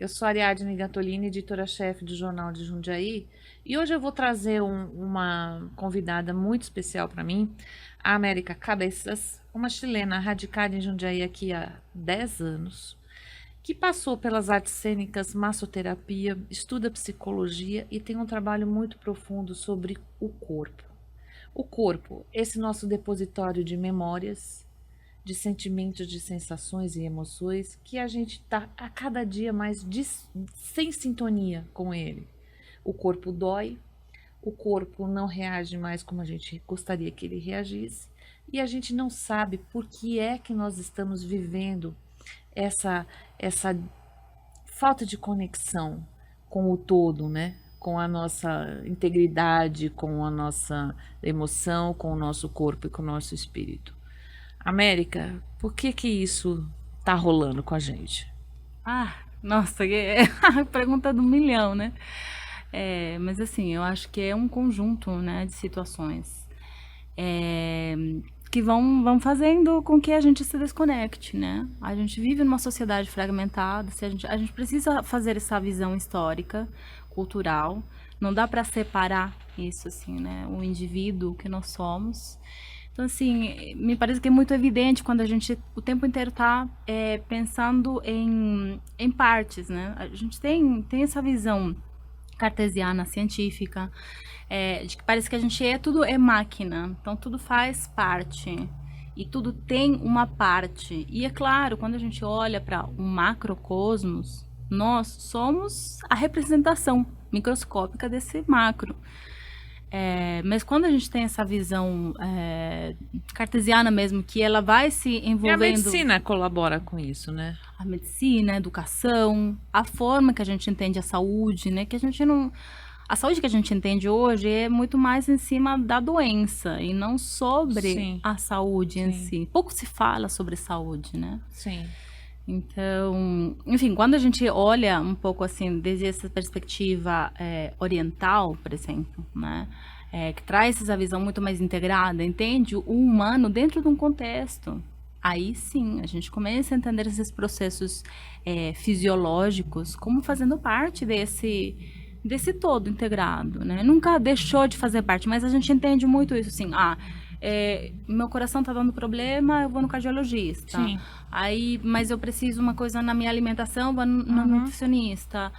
Eu sou Ariadne Gatolini, editora-chefe do Jornal de Jundiaí, e hoje eu vou trazer uma convidada muito especial para mim, a América Cabezas, uma chilena radicada em Jundiaí aqui há 10 anos, que passou pelas artes cênicas, massoterapia, estuda psicologia e tem um trabalho muito profundo sobre o corpo. O corpo, esse nosso depositório de memórias, de sentimentos, de sensações e emoções que a gente está a cada dia mais sem sintonia com ele. O corpo dói, o corpo não reage mais como a gente gostaria que ele reagisse e a gente não sabe por que é que nós estamos vivendo essa falta de conexão com o todo, né? Com a nossa integridade, com a nossa emoção, com o nosso corpo e com o nosso espírito. América, por que que isso tá rolando com a gente? Ah, nossa, é a pergunta do milhão, né? Mas assim, eu acho que é um conjunto, né, de situações é, que vão fazendo com que a gente se desconecte, né? A gente vive numa sociedade fragmentada, se a gente precisa fazer essa visão histórica, cultural, não dá para separar isso, assim, né? O indivíduo que nós somos. Então, assim, me parece que é muito evidente quando a gente o tempo inteiro está pensando em partes, né? A gente tem essa visão cartesiana, científica, de que parece que a gente tudo é máquina, então tudo faz parte e tudo tem uma parte. E é claro, quando a gente olha para o macrocosmos, nós somos a representação microscópica desse macro. Mas quando a gente tem essa visão cartesiana mesmo, que ela vai se E a envolvendo medicina colabora com isso, né? a medicina, a educação, a forma que a gente entende a saúde, né? Que a gente não. A saúde que a gente entende hoje é muito mais em cima da doença e não sobre Sim, a saúde em sim, si. Pouco se fala sobre saúde, né? sim. Então, enfim, quando a gente olha um pouco assim, desde essa perspectiva oriental, por exemplo, né? Que traz essa visão muito mais integrada, entende o humano dentro de um contexto. Aí sim, a gente começa a entender esses processos fisiológicos como fazendo parte desse todo integrado, né? Nunca deixou de fazer parte, mas a gente entende muito isso, assim, meu coração tá dando problema, eu vou no cardiologista. Sim. Aí, mas eu preciso uma coisa na minha alimentação, vou no Uhum. nutricionista.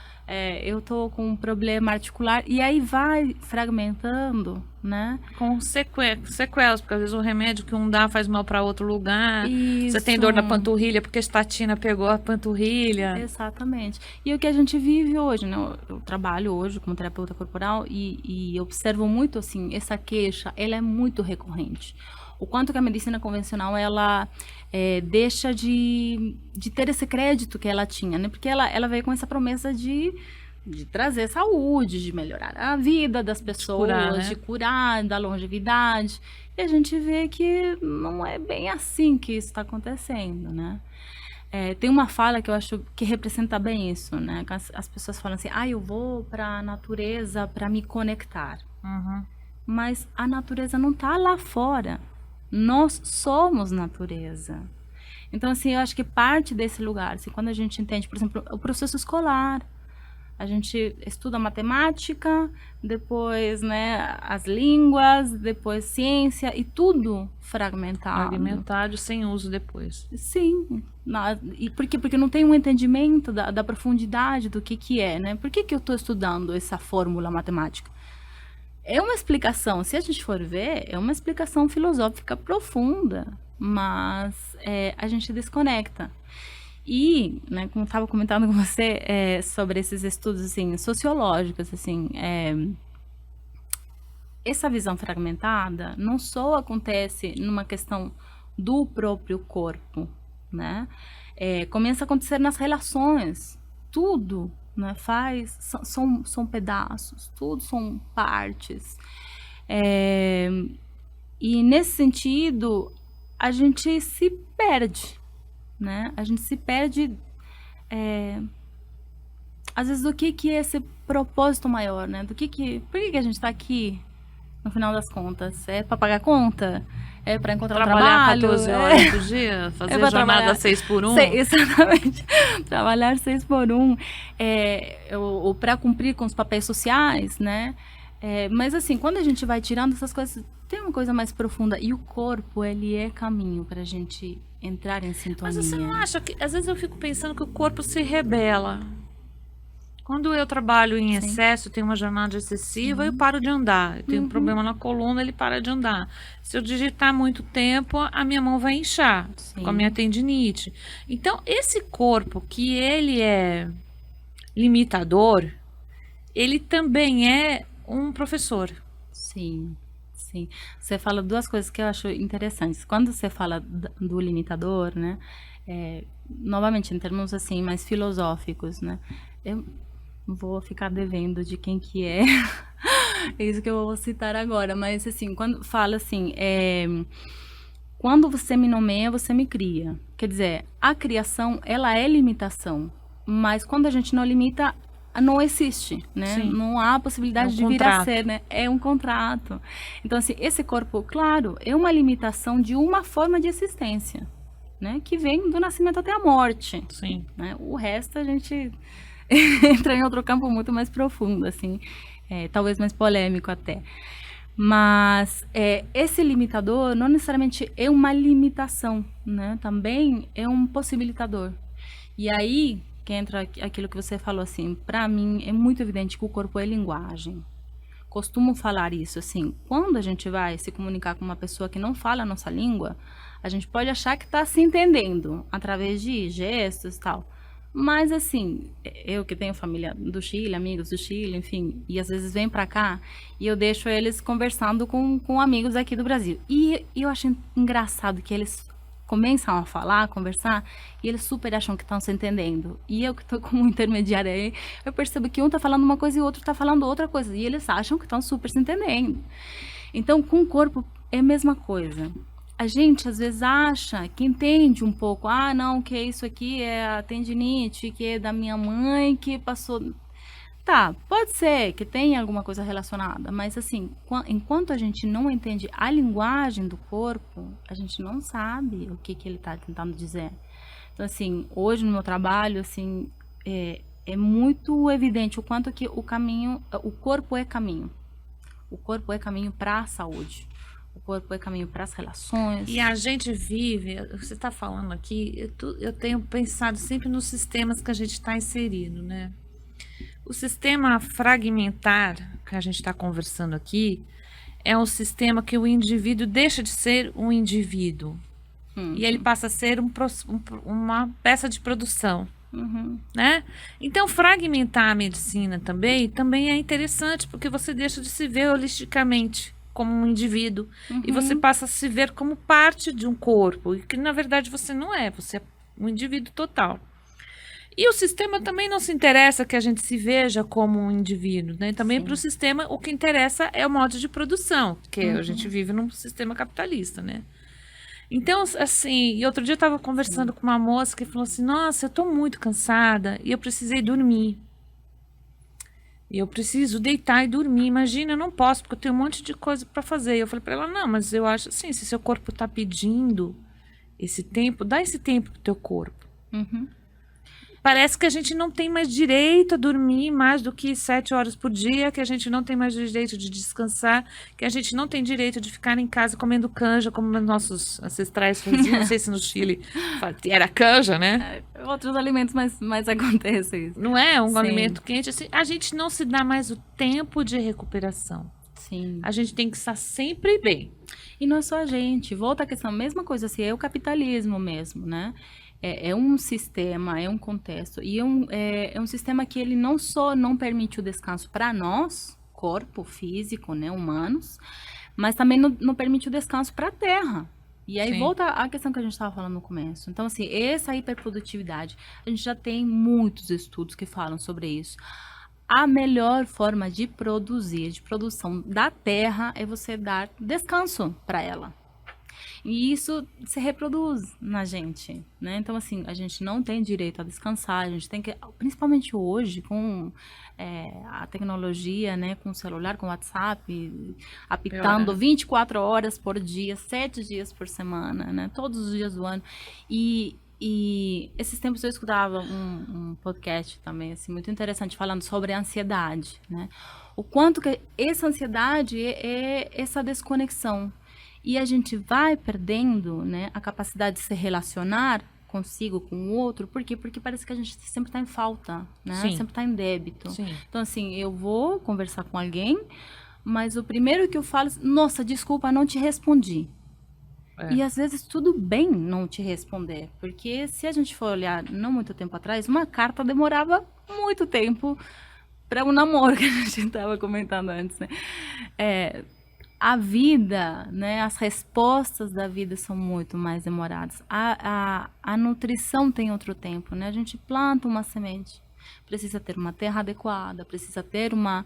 Eu tô com um problema articular e aí vai fragmentando, né? Com sequelas, porque às vezes o remédio que um dá faz mal para outro lugar. Você tem Isso. dor na panturrilha porque a estatina pegou a panturrilha. Exatamente. E o que a gente vive hoje, né? Eu trabalho hoje como terapeuta corporal e observo muito assim, essa queixa, ela é muito recorrente. O quanto que a medicina convencional ela deixa de ter esse crédito que ela tinha, né? Porque ela veio com essa promessa de trazer saúde, de melhorar a vida das De curar, pessoas, de né? curar, da longevidade. E a gente vê que não é bem assim que isso está acontecendo, né? Tem uma fala que eu acho que representa bem isso, né? Que as pessoas falam assim, eu vou para a natureza para me conectar. Uhum. Mas a natureza não está lá fora. Nós somos natureza. Então, assim, eu acho que parte desse lugar, assim, quando a gente entende, por exemplo, o processo escolar, a gente estuda matemática, depois, né, as línguas, depois ciência e tudo fragmentado. Alimentado sem uso depois. Sim. E por quê? Porque não tem um entendimento da profundidade do que é, né? Por que eu estou estudando essa fórmula matemática? É uma explicação, se a gente for ver, é uma explicação filosófica profunda, mas a gente desconecta. E, né, como eu estava comentando com você sobre esses estudos assim, sociológicos, assim, essa visão fragmentada não só acontece numa questão do próprio corpo, né? Começa a acontecer nas relações, tudo, né? São pedaços, tudo são partes. É, e nesse sentido, a gente se perde, né? A gente se perde, às vezes, do que é esse propósito maior, né? Por que que a gente está aqui, no final das contas? É para pagar conta? para encontrar um Trabalhar trabalho, 14 horas por dia, fazer pra jornada trabalhar 6 por 1. exatamente, trabalhar 6 por 1, ou para cumprir com os papéis sociais, né? Mas assim, quando a gente vai tirando essas coisas, tem uma coisa mais profunda, e o corpo, ele é caminho para a gente entrar em Mas você não sintonia. acha que, às vezes eu fico pensando que o corpo se rebela. Quando eu trabalho em Sim, excesso, tenho uma jornada excessiva, eu sim, paro de andar. Eu tenho um uhum, problema na coluna, ele para de andar. Se eu digitar muito tempo, a minha mão vai inchar com a minha sim, tendinite. Então, esse corpo que ele é limitador, ele também é um professor. sim, sim. Você fala duas coisas que eu acho interessantes. Quando você fala do limitador, né? Novamente, em termos assim, mais filosóficos, né? Eu vou ficar devendo de quem que é. É isso que eu vou citar agora. Mas assim, quando fala assim, quando você me nomeia, você me cria. Quer dizer, a criação, ela é limitação. Mas quando a gente não limita, não existe, né? Sim, Não há é um possibilidade de vir a ser, contrato. né? É um contrato. Então, assim, esse corpo, claro, é uma limitação de uma forma de existência, né? Que vem do nascimento até a morte, Sim. né? O resto a gente entra em outro campo muito mais profundo, assim, talvez mais polêmico até. Mas esse limitador não necessariamente é uma limitação, né? Também é um possibilitador. E aí que entra aquilo que você falou assim, para mim é muito evidente que o corpo é linguagem. Costumo falar isso assim, quando a gente vai se comunicar com uma pessoa que não fala a nossa língua, a gente pode achar que está se entendendo através de gestos e tal. Mas assim, eu que tenho família do Chile, amigos do Chile, enfim, e às vezes vem para cá e eu deixo eles conversando com amigos aqui do Brasil. E eu acho engraçado que eles começam a falar, a conversar, e eles super acham que estão se entendendo. E eu que estou como intermediária aí, eu percebo que um tá falando uma coisa e o outro tá falando outra coisa. E eles acham que estão super se entendendo. Então, com o corpo é a mesma coisa. A gente às vezes acha que entende um pouco, ah, não, que isso aqui é a tendinite, que é da minha mãe, que passou. Tá, pode ser que tenha alguma coisa relacionada, mas assim, enquanto a gente não entende a linguagem do corpo, a gente não sabe o que ele está tentando dizer. Então, assim, hoje no meu trabalho, assim, é muito evidente o quanto que o corpo é caminho. O corpo é caminho para a saúde. O corpo é caminho para as E relações. a gente vive, você está falando aqui, eu tenho pensado sempre nos sistemas que a gente está inserido, né? O sistema fragmentar que a gente está conversando aqui é um sistema que o indivíduo deixa de ser um indivíduo e ele Uhum, passa a ser uma peça de produção, uhum, né? Então, fragmentar a medicina também é interessante porque você deixa de se ver holisticamente como um indivíduo e você uhum, passa a se ver como parte de um corpo e que na verdade você não é, você é um indivíduo total. E o sistema também não se interessa que a gente se veja como um indivíduo, né? Também para o sim, sistema o que interessa é o modo de produção, que a gente uhum, vive num sistema capitalista, né? Então, assim, e outro dia eu estava conversando sim, com uma moça que falou assim: Nossa, eu estou muito cansada e eu precisei dormir. E eu preciso deitar e dormir. Imagina, eu não posso, porque eu tenho um monte de coisa para fazer. E eu falei para ela: Não, mas eu acho assim, se seu corpo está pedindo esse tempo, dá esse tempo pro teu corpo. uhum. Parece que a gente não tem mais direito a dormir mais do que 7 horas por dia, que a gente não tem mais direito de descansar, que a gente não tem direito de ficar em casa comendo canja, como nossos ancestrais faziam. Não sei se no Chile era canja, né? Outros alimentos mais acontece isso. Não é um Sim, alimento quente. Assim, a gente não se dá mais o tempo de recuperação. sim. A gente tem que estar sempre bem. E não é só a gente, volta à questão, mesma coisa, assim, é o capitalismo mesmo, né? É um sistema, é um contexto, e é um sistema que ele não só não permite o descanso para nós, corpo físico, né, humanos, mas também não permite o descanso para a Terra. E aí Sim. volta à questão que a gente estava falando no começo. Então, assim, essa hiperprodutividade, a gente já tem muitos estudos que falam sobre isso. A melhor forma de produzir, de produção da terra, é você dar descanso para ela. E isso se reproduz na gente, né? Então, assim, a gente não tem direito a descansar, a gente tem que, principalmente hoje, com a tecnologia, né? Com o celular, com o WhatsApp, apitando Pior, 24 horas por dia, 7 dias por semana, né? Todos os dias do ano. E esses tempos eu escutava um podcast também, assim, muito interessante, falando sobre a ansiedade, né? O quanto que essa ansiedade é essa desconexão. E a gente vai perdendo, né, a capacidade de se relacionar consigo, com o outro. Por quê? Porque parece que a gente sempre está em falta, né? sim, Sempre está em débito. sim. Então, assim, eu vou conversar com alguém, mas o primeiro que eu falo é, nossa, desculpa, não te respondi. É. E às vezes tudo bem não te responder, porque se a gente for olhar não muito tempo atrás, uma carta demorava muito tempo para um namoro que a gente estava comentando antes, né? A vida, né? As respostas da vida são muito mais demoradas. A nutrição tem outro tempo, né? A gente planta uma semente, precisa ter uma terra adequada, precisa ter uma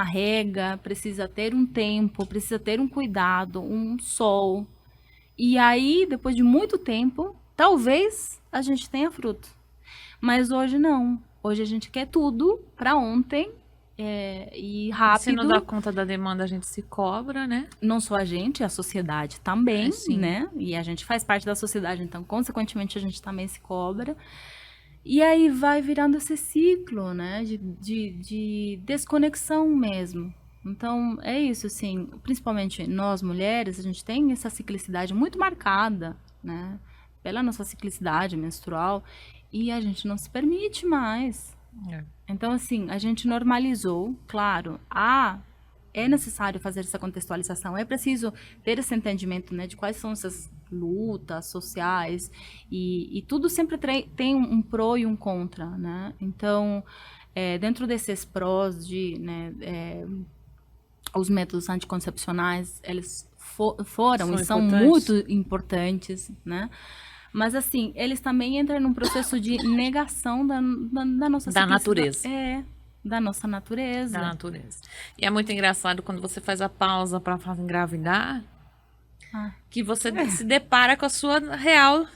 rega, precisa ter um tempo, precisa ter um cuidado, um sol. E aí, depois de muito tempo, talvez a gente tenha fruto. Mas hoje não. Hoje a gente quer tudo para ontem e Se não dá rápido. conta da demanda, a gente se cobra, né? Não só a gente, a sociedade também, Sim. né? E a gente faz parte da sociedade, então, consequentemente, a gente também se cobra. E aí vai virando esse ciclo, né? De desconexão mesmo. Então, é isso, assim, principalmente nós mulheres, a gente tem essa ciclicidade muito marcada, né? Pela nossa ciclicidade menstrual, e a gente não se permite mais. É. Então, assim, a gente normalizou, claro, é necessário fazer essa contextualização, é preciso ter esse entendimento, né, de quais são essas lutas sociais, e tudo sempre tem um pró e um contra, né? Então, dentro desses prós os métodos anticoncepcionais, eles foram São e são importantes. muito importantes, né? Mas, assim, eles também entram num processo de negação da nossa Da simplicidade. natureza. Da nossa natureza. Da natureza. E é muito engraçado quando você faz a pausa para engravidar, Ah, que você se depara com a sua real a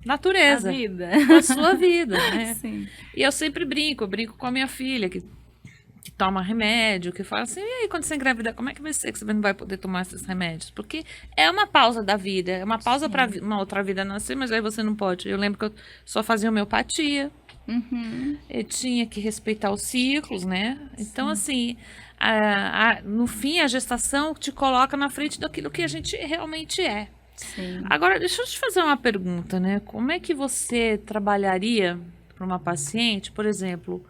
natureza, vida. com a sua vida, né? Sim. E eu sempre brinco, eu brinco com a minha filha, que toma remédio, que fala assim, e aí, quando você engravidar, como é que vai ser que você não vai poder tomar esses remédios? Porque é uma pausa da vida, é uma pausa para uma outra vida nascer, mas aí você não pode. Eu lembro que eu só fazia homeopatia, Uhum. eu tinha que respeitar os ciclos, né? Então, assim, no fim, a gestação te coloca na frente daquilo que a gente realmente é. Sim. Agora, deixa eu te fazer uma pergunta, né? Como é que você trabalharia para uma paciente, por exemplo,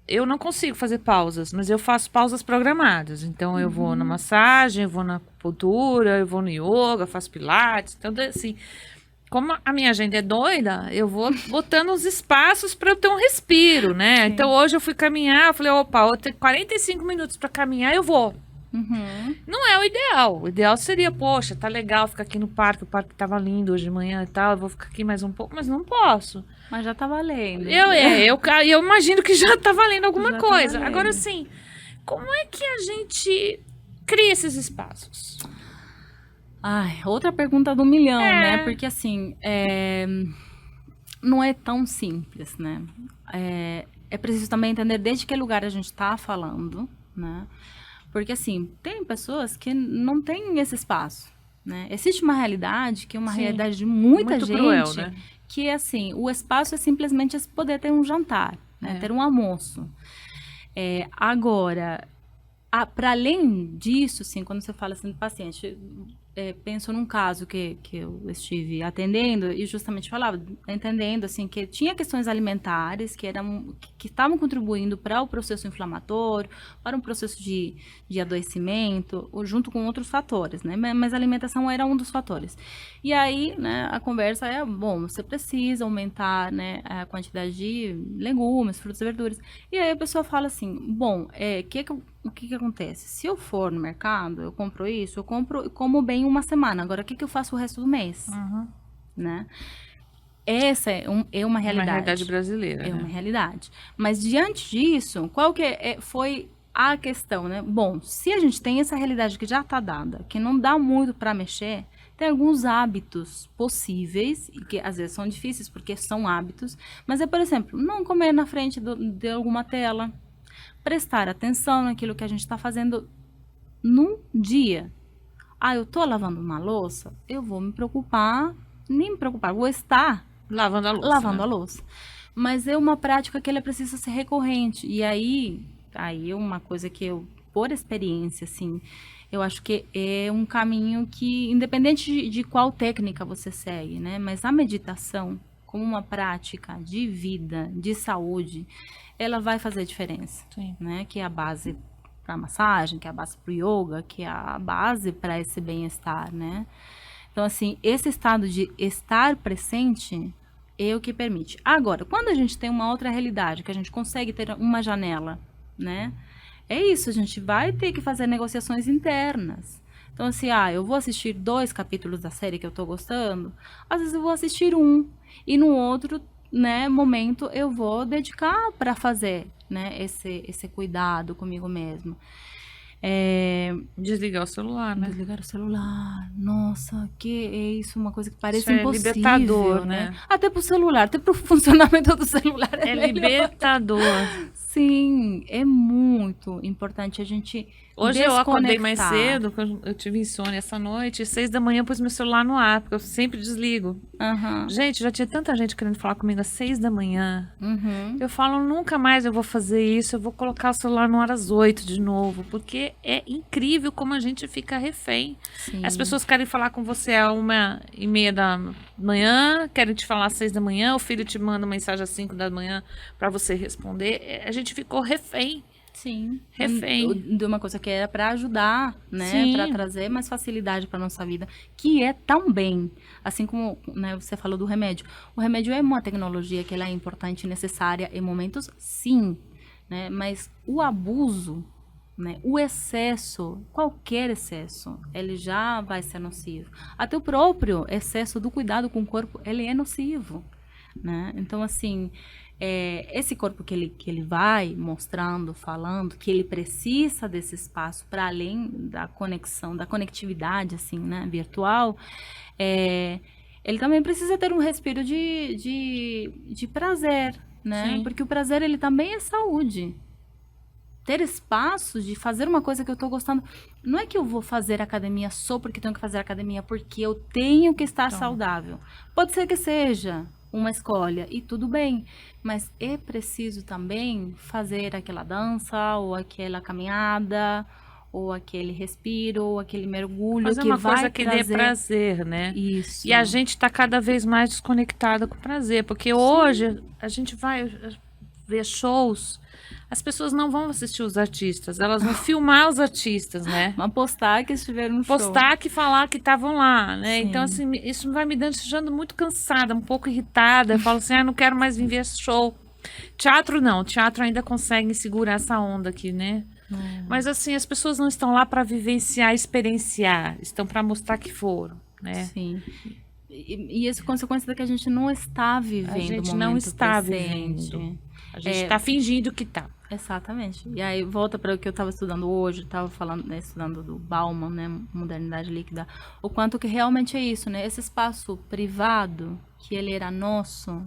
eu não consigo fazer pausas, mas eu faço pausas programadas. Então, eu vou na massagem, eu vou na acupuntura, eu vou no yoga, faço pilates. Então, assim, como a minha agenda é doida, eu vou botando os espaços para eu ter um respiro, né? Sim. Então, hoje eu fui caminhar, eu falei, opa, eu tenho 45 minutos para caminhar, eu vou. Uhum. Não é o ideal. O ideal seria, poxa, tá legal ficar aqui no parque, o parque tava lindo hoje de manhã e tal, eu vou ficar aqui mais um pouco, mas não posso. Mas já tá valendo. Eu imagino que já tá valendo alguma Já tá coisa. valendo. Agora, assim, como é que a gente cria esses espaços? Ai, outra pergunta do milhão, né? Porque, assim, não é tão simples, né? É preciso também entender desde que lugar a gente tá falando, né? Porque, assim, tem pessoas que não têm esse espaço, né? Existe uma realidade que é uma Sim. realidade de muita Muito gente, cruel, né? que é assim, o espaço é simplesmente poder ter um jantar, né? Ter um almoço. Agora, para além disso, assim, quando você fala assim do paciente, penso num caso que eu estive atendendo e justamente falava, entendendo assim que tinha questões alimentares que estavam contribuindo para o processo inflamatório, para um processo de adoecimento, junto com outros fatores, né? Mas a alimentação era um dos fatores. E aí, né, a conversa bom, você precisa aumentar, né, a quantidade de legumes, frutas e verduras. E aí a pessoa fala assim, bom, o que acontece? Se eu for no mercado, eu compro isso, eu compro e como bem uma semana. Agora, o que eu faço o resto do mês? Né? Essa é uma realidade. Uma realidade brasileira. É né? uma realidade. Mas, diante disso, qual que foi a questão, né? Bom, se a gente tem essa realidade que já está dada, que não dá muito para mexer, tem alguns hábitos possíveis, e que às vezes são difíceis porque são hábitos, mas é, por exemplo, não comer na frente de alguma tela, prestar atenção naquilo que a gente está fazendo num dia. Ah, eu tô lavando uma louça, eu vou me preocupar, nem me preocupar, vou estar Lavando a louça, lavando né? a louça. Mas é uma prática que ela precisa ser recorrente. E aí é uma coisa que eu, por experiência, assim, eu acho que é um caminho que, independente de qual técnica você segue, né? Mas a meditação, como uma prática de vida, de saúde, ela vai fazer diferença, Sim. né? Que é a base para massagem, que é a base para o yoga, que é a base para esse bem-estar, né? Então, assim, esse estado de estar presente é o que permite. Agora, quando a gente tem uma outra realidade, que a gente consegue ter uma janela, né? É isso, a gente vai ter que fazer negociações internas. Então, assim, eu vou assistir 2 capítulos da série que eu tô gostando, às vezes eu vou assistir um, e no outro, né, momento eu vou dedicar para fazer, né, esse cuidado comigo mesmo. Desligar o celular, né? Desligar o celular. Nossa, que é isso, uma coisa que parece Isso é impossível, libertador, né? né? Até pro celular, até pro funcionamento do celular É melhor. libertador. Sim, é muito importante a gente Hoje eu acordei mais desconectar. cedo, porque eu tive insônia essa noite, e 6 da manhã eu pus meu celular no ar, porque eu sempre desligo. Aham. Gente, já tinha tanta gente querendo falar comigo às 6 da manhã. Uhum. Eu falo, nunca mais eu vou fazer isso, eu vou colocar o celular no ar às 8 de novo, porque é incrível como a gente fica refém. Sim. As pessoas querem falar com você às 1h30 da manhã, querem te falar às 6 da manhã, o filho te manda mensagem às 5 da manhã para você responder. A gente ficou refém. Sim. Refém. De uma coisa que era para ajudar, né? Sim. Para trazer mais facilidade para nossa vida, que é também, assim como, né, você falou do remédio. O remédio é uma tecnologia que ela é importante e necessária em momentos, sim, né? Mas o abuso, né? O excesso, qualquer excesso, ele já vai ser nocivo. Até o próprio excesso do cuidado com o corpo, ele é nocivo, né? Então, assim, esse corpo que ele vai mostrando, falando, que ele precisa desse espaço para além da conexão, da conectividade, assim, né, virtual, ele também precisa ter um respiro de prazer, né? Sim. Porque o prazer, ele também é saúde. Ter espaço de fazer uma coisa que eu tô gostando. Não é que eu vou fazer academia só porque tenho que fazer academia, porque eu tenho que estar saudável. Pode ser que seja uma escolha e tudo bem, mas é preciso também fazer aquela dança ou aquela caminhada ou aquele respiro ou aquele mergulho Fazer que uma vai coisa que dê trazer prazer, né? isso. E a gente tá cada vez mais desconectada com o prazer, porque hoje a gente vai ver shows, as pessoas não vão assistir os artistas, elas vão filmar os artistas, né? Mas postar que estiveram no show. Postar que falar que estavam lá, né? Sim. Então, assim, isso vai me deixando muito cansada, um pouco irritada. Eu falo assim, não quero mais vir ver esse show. Teatro não, teatro ainda consegue segurar essa onda aqui, né? Mas assim, as pessoas não estão lá para vivenciar, experienciar, estão para mostrar que foram, né? Sim. E isso é consequência da que a gente não está vivendo A gente o não momento está presente. vivendo. A gente está fingindo que tá. Exatamente. E aí volta para o que eu estava estudando hoje, estava falando, né, estudando do Bauman, né, modernidade líquida, o quanto que realmente é isso, né? Esse espaço privado que ele era nosso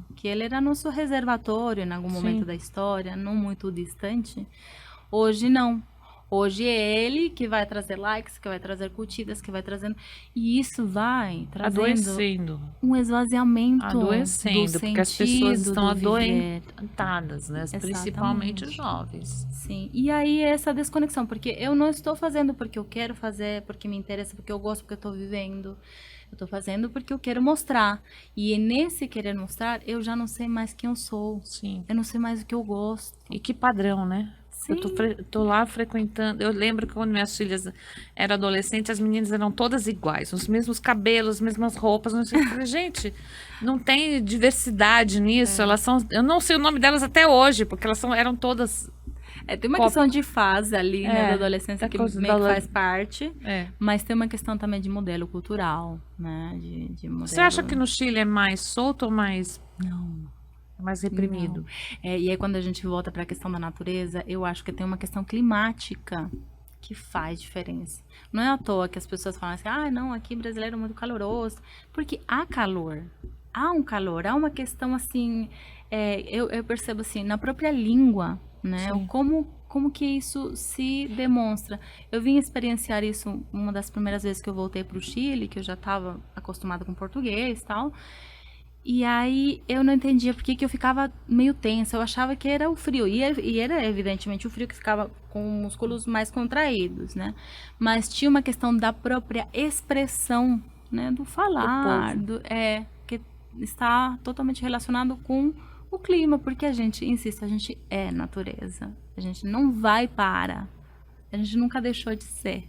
reservatório em algum momento da história, não muito distante, hoje não. Hoje é ele que vai trazer likes, que vai trazer curtidas, que vai trazendo. E isso vai trazendo Adoecendo. um esvaziamento Adoecendo, do porque as pessoas sentido estão do viver. adoentadas, né? Exatamente. Principalmente os jovens. Sim, e aí essa desconexão, porque eu não estou fazendo porque eu quero fazer, porque me interessa, porque eu gosto, porque eu estou vivendo. Eu estou fazendo porque eu quero mostrar. E nesse querer mostrar, eu já não sei mais quem eu sou. Sim. Eu não sei mais o que eu gosto. E que padrão, né? Sim. Eu tô lá frequentando. Eu lembro que quando minhas filhas eram adolescentes, as meninas eram todas iguais, os mesmos cabelos, as mesmas roupas. Não sei. Eu falei, gente, não tem diversidade nisso. Elas são. Eu não sei o nome delas até hoje, porque eram todas. Tem uma questão de fase ali, né, da adolescência, que meio que faz parte. Mas tem uma questão também de modelo cultural, né? De modelo... Você acha que no Chile é mais solto ou mais. Não. Mais reprimido? E aí quando a gente volta para a questão da natureza, eu acho que tem uma questão climática que faz diferença. Não é à toa que as pessoas falam assim, ah, não, aqui brasileiro é muito caloroso, porque há calor, há uma questão assim, eu percebo assim, na própria língua, né, Sim. como que isso se demonstra. Eu vim experienciar isso uma das primeiras vezes que eu voltei para o Chile, que eu já estava acostumada com português e tal, e aí eu não entendia por que que eu ficava meio tensa. Eu achava que era o frio. E era evidentemente o frio que ficava com músculos mais contraídos, né? Mas tinha uma questão da própria expressão, né? Do Do falar, povo. que está totalmente relacionado com o clima, porque a gente, insisto, a gente é natureza. A gente não vai para. A gente nunca deixou de ser.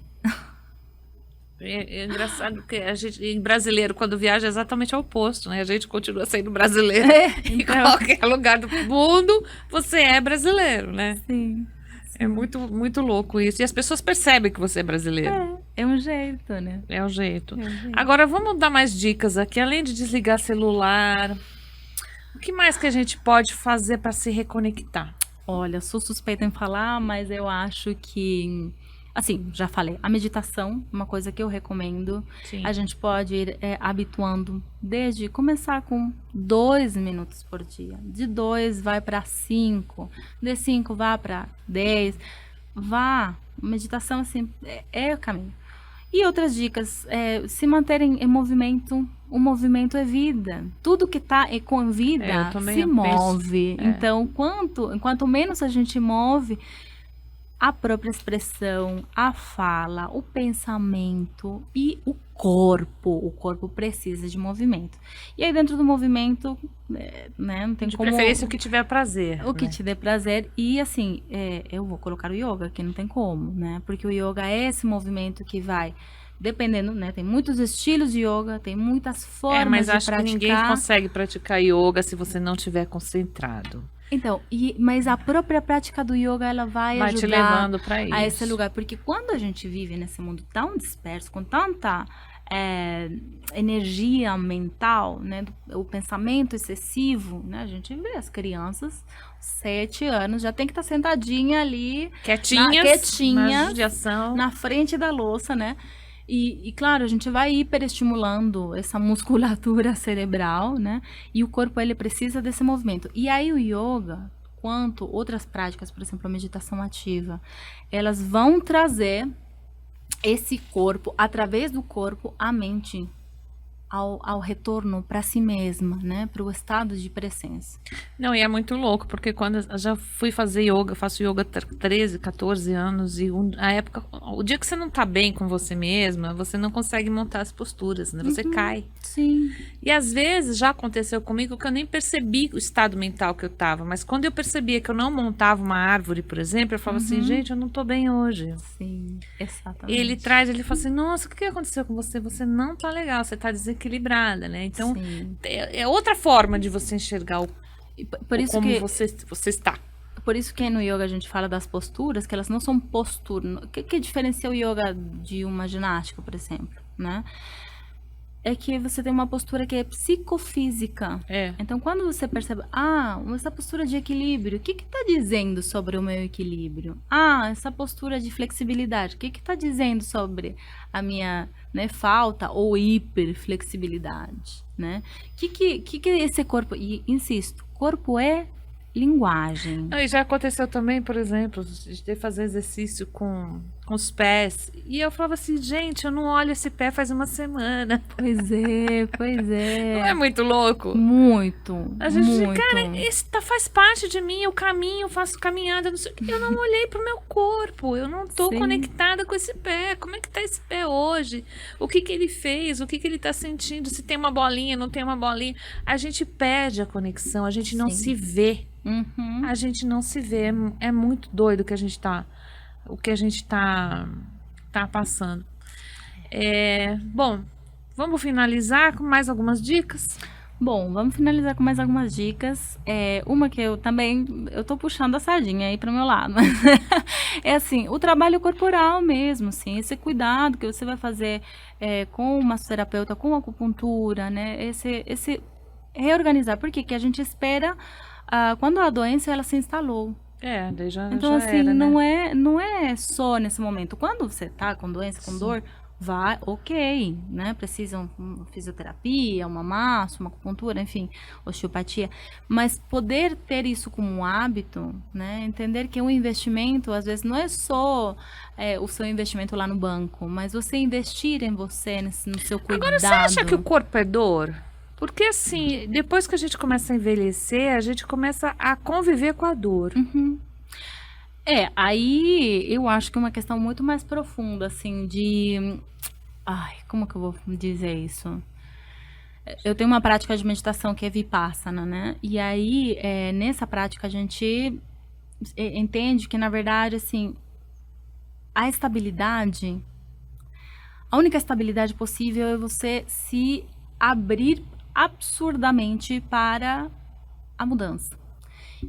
É engraçado que a gente, em brasileiro, quando viaja, é exatamente o oposto, né? A gente continua sendo brasileiro. Em Então, qualquer lugar do mundo, você é brasileiro, né? sim, É sim. muito, muito louco isso. E as pessoas percebem que você é brasileiro. É um jeito, né? É o jeito. É um jeito. Agora, vamos dar mais dicas aqui. Além de desligar celular, o que mais que a gente pode fazer para se reconectar? Olha, sou suspeita em falar, mas eu acho que, assim, já falei, a meditação, uma coisa que eu recomendo. A Sim. gente pode ir habituando desde começar com 2 minutos por dia. De 2 vai para 5, de 5 vá para 10. Vá, meditação assim é o caminho. E outras dicas, se manterem em movimento, o movimento é vida. Tudo que está com Eu vida se também penso. move. É. Então, enquanto menos a gente move, a própria expressão, a fala, o pensamento e o corpo precisa de movimento. E aí dentro do movimento, né, não tem De como preferência o que tiver prazer, o que né? te dê prazer. E assim, eu vou colocar o yoga, que não tem como, né? Porque o yoga é esse movimento que vai, dependendo, né? Tem muitos estilos de yoga, tem muitas É, formas mas de acho que ninguém praticar. consegue praticar yoga se você não estiver concentrado. Então, mas a própria prática do yoga, ela vai Vai te ajudar levando para a esse isso. lugar. Porque quando a gente vive nesse mundo tão disperso, com tanta energia mental, né, o pensamento excessivo, né, a gente vê as crianças, 7 anos, já tem que estar sentadinha ali, Quietinhas, na quietinha, judiação. na frente da louça, né? Claro, a gente vai hiperestimulando essa musculatura cerebral, né? E o corpo, ele precisa desse movimento. E aí o yoga, quanto outras práticas, por exemplo, a meditação ativa, elas vão trazer esse corpo, através do corpo, a mente ao retorno para si mesma, né? Para o estado de presença. Não, e é muito louco, porque quando eu já fui fazer yoga, eu faço yoga há 13, 14 anos, e a época, o dia que você não tá bem com você mesma, você não consegue montar as posturas, né? Você cai. Sim. E às vezes já aconteceu comigo que eu nem percebi o estado mental que eu tava, mas quando eu percebia que eu não montava uma árvore, por exemplo, eu falava assim, gente, eu não tô bem hoje. Sim, E ele exatamente. traz, ele fala assim, nossa, o que aconteceu com você? Você não tá legal, você tá desequilibrada, né? Então, Sim. é outra forma de você enxergar E por o isso como que você está. Por isso que no yoga a gente fala das posturas, que elas não são posturas. O que diferencia o yoga de uma ginástica, por exemplo, né? É que você tem uma postura que é psicofísica. É. Então, quando você percebe, essa postura de equilíbrio, o que está dizendo sobre o meu equilíbrio? Essa postura de flexibilidade, o que está dizendo sobre a minha, né, falta ou hiperflexibilidade, né? Que é esse corpo? E insisto, corpo é linguagem. Não, e já aconteceu também, por exemplo, de fazer exercício com os pés. E eu falava assim, gente, eu não olho esse pé faz uma semana. Pois é, pois Não é é. muito louco? Muito, A gente diz, muito. cara, isso faz parte de mim, eu caminho, faço caminhada, não sei o quê. Eu não olhei pro meu corpo, eu não tô Sim, conectada com esse pé. Como é que tá esse pé hoje? O que que ele fez? O que que ele tá sentindo? Se tem uma bolinha, não tem uma bolinha. A gente perde a conexão, a gente não se sim. vê. Uhum. A gente não se vê. É muito doido o que a gente tá passando. Bom, vamos finalizar com mais algumas dicas? Bom, vamos finalizar com mais algumas dicas. Uma que eu tô puxando a sardinha aí pro meu lado, mas é assim, o trabalho corporal mesmo, assim, esse cuidado que você vai fazer com o massoterapeuta, com a acupuntura, né? Esse reorganizar. Por quê? Que a gente espera quando a doença ela se instalou. Daí Então, já assim, era, né? não é só nesse momento. Quando você tá com doença, com dor, vai, ok, né? Precisam fisioterapia, uma massa, uma acupuntura, enfim, osteopatia. Mas poder ter isso como um hábito, né? Entender que um investimento, às vezes, não é só o seu investimento lá no banco, mas você investir em você, no seu Agora, você acha que o cuidado. corpo é dor? Porque assim, depois que a gente começa a envelhecer, a gente começa a conviver com a dor. Aí eu acho que é uma questão muito mais profunda, assim, de. Ai, como que eu vou dizer isso? Eu tenho uma prática de meditação que é Vipassana, né? E aí, nessa prática, a gente entende que, na verdade, assim, a estabilidade, a única estabilidade possível é você se abrir absurdamente para a mudança.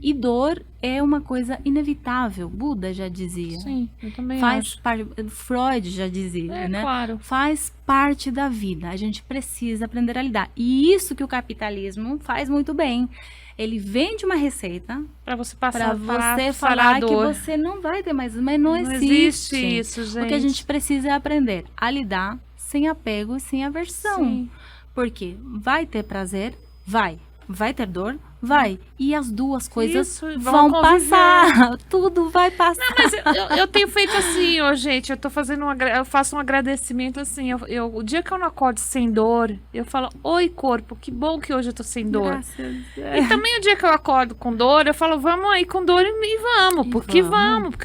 E dor é uma coisa inevitável. Buda já dizia. Sim, eu também Faz acho. parte, Freud já dizia, né? Claro. Faz parte da vida. A gente precisa aprender a lidar. E isso que o capitalismo faz muito bem. Ele vende uma receita Pra você para passar, você parar a falar que dor. você não vai ter mais, mas não Não existe existe. isso, gente. O que a gente precisa é aprender a lidar sem apego e sem aversão. Sim. Porque vai ter prazer? Vai. Vai ter dor? Vai. E as duas coisas Isso, vão vão conviver. passar. Tudo vai passar. Mas eu tenho feito assim, gente, eu tô fazendo eu faço um agradecimento assim, o dia que eu não acordo sem dor, eu falo, oi corpo, que bom que hoje eu tô sem dor. Graças. E também o dia que eu acordo com dor, eu falo, vamos aí com dor e vamos, porque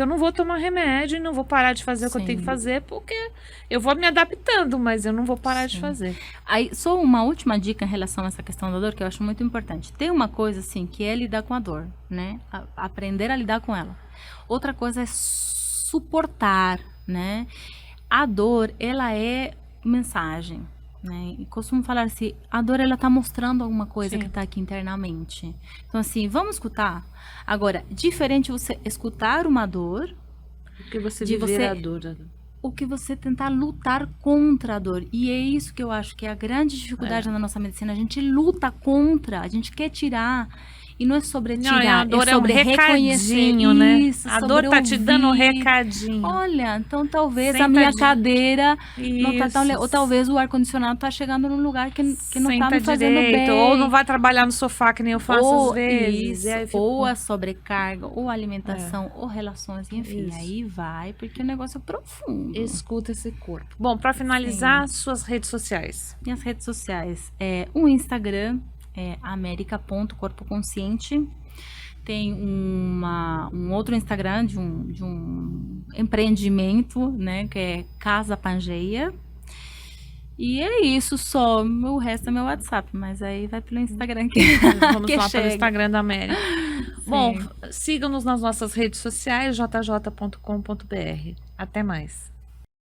eu não vou tomar remédio e não vou parar de fazer o que eu tenho que fazer, porque eu vou me adaptando, mas eu não vou parar de fazer. Aí, só uma última dica em relação a essa questão da dor, que eu acho muito importante. Tem uma coisa, assim, que é lidar com a dor, né? Aprender a lidar com ela. Outra coisa é suportar, né? A dor, ela é mensagem, né? E costumo falar assim, a dor, ela tá mostrando alguma coisa Sim. que tá aqui internamente. Então, assim, vamos escutar. Agora, diferente você escutar uma dor, Porque você de viver você- a dor. o que você tentar lutar contra a dor. E é isso que eu acho que é a grande dificuldade na nossa medicina. A gente luta contra, a gente quer tirar. E não é sobre Não, tirar, a dor é um sobre reconhecer recadinho, né? isso, A sobre dor tá te dando um ouvir. recadinho. Olha, então talvez Senta a minha de- cadeira não tá tão Isso. ou talvez o ar-condicionado tá chegando num lugar que não tá Senta me fazendo direito, bem. ou não vai trabalhar no sofá que nem eu faço Ou às vezes. isso, E aí fico- ou a sobrecarga, ou a alimentação, ou relações, enfim, Isso. aí vai, porque o negócio é profundo. Escuta esse corpo. Bom, pra finalizar, suas redes sociais. Minhas redes sociais o Instagram é america.corpoconsciente. Tem um outro Instagram de um empreendimento, né, que é Casa Pangeia. E é isso só. O resto é meu WhatsApp, mas aí vai pelo Instagram que, Vamos que lá chega. pelo Instagram da América. Bom, sigam-nos nas nossas redes sociais, jj.com.br. Até mais.